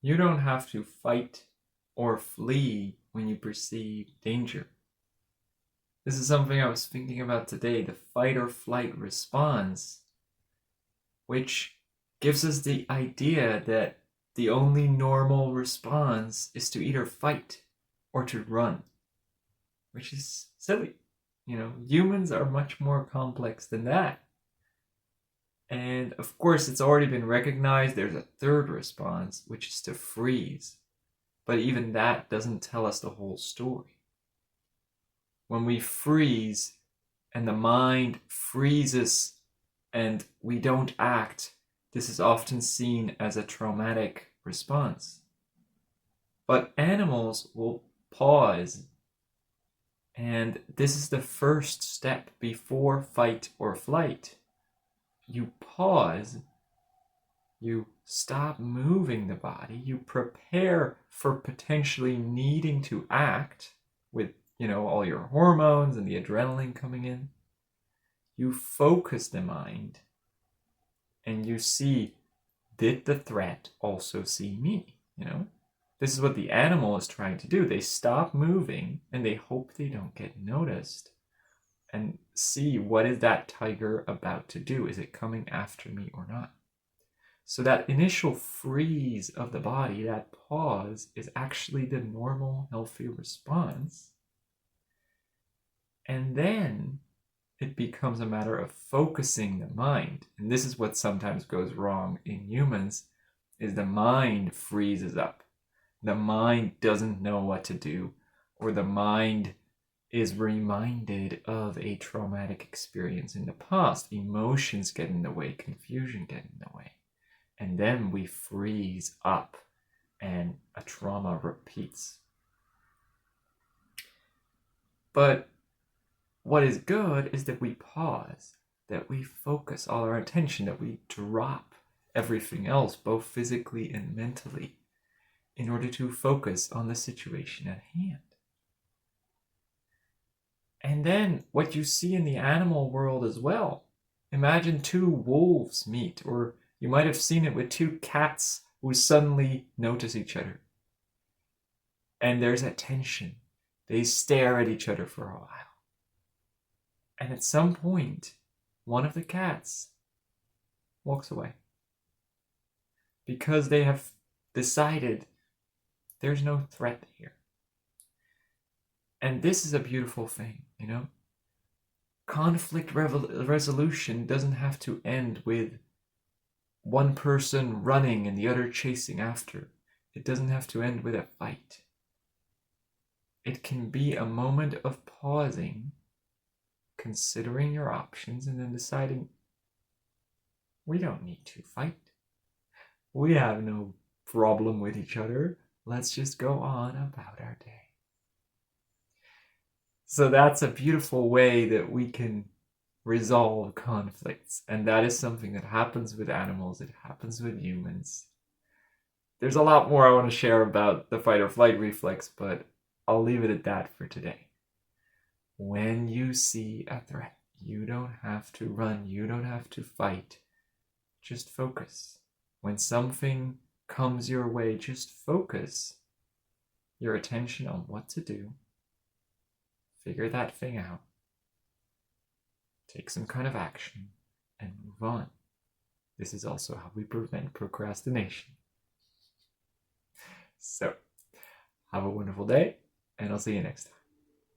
You don't have to fight or flee when you perceive danger. This is something I was thinking about today, the fight or flight response, which gives us the idea that the only normal response is to either fight or to run, which is silly. Humans are much more complex than that. And of course, it's already been recognized there's a third response, which is to freeze. But even that doesn't tell us the whole story. When we freeze and the mind freezes and we don't act, this is often seen as a traumatic response. But animals will pause, and this is the first step before fight or flight. You pause, you stop moving the body, you prepare for potentially needing to act with, all your hormones and the adrenaline coming in. You focus the mind and you see, did the threat also see me? This is what the animal is trying to do. They stop moving and they hope they don't get noticed and see, what is that tiger about to do? Is it coming after me or not? So that initial freeze of the body, that pause, is actually the normal, healthy response. And then it becomes a matter of focusing the mind. And this is what sometimes goes wrong in humans, is the mind freezes up. The mind doesn't know what to do, or the mind is reminded of a traumatic experience in the past. Emotions get in the way, confusion get in the way. And then we freeze up and a trauma repeats. But what is good is that we pause, that we focus all our attention, that we drop everything else, both physically and mentally, in order to focus on the situation at hand. And then what you see in the animal world as well. Imagine two wolves meet, or you might have seen it with two cats who suddenly notice each other. And there's a tension. They stare at each other for a while. And at some point, one of the cats walks away. Because they have decided there's no threat here. And this is a beautiful thing, Conflict resolution doesn't have to end with one person running and the other chasing after. It doesn't have to end with a fight. It can be a moment of pausing, considering your options, and then deciding, we don't need to fight. We have no problem with each other. Let's just go on about our day. So that's a beautiful way that we can resolve conflicts. And that is something that happens with animals. It happens with humans. There's a lot more I want to share about the fight or flight reflex, but I'll leave it at that for today. When you see a threat, you don't have to run. You don't have to fight. Just focus. When something comes your way, just focus your attention on what to do. Figure that thing out. Take some kind of action and move on. This is also how we prevent procrastination. So, have a wonderful day, and I'll see you next time.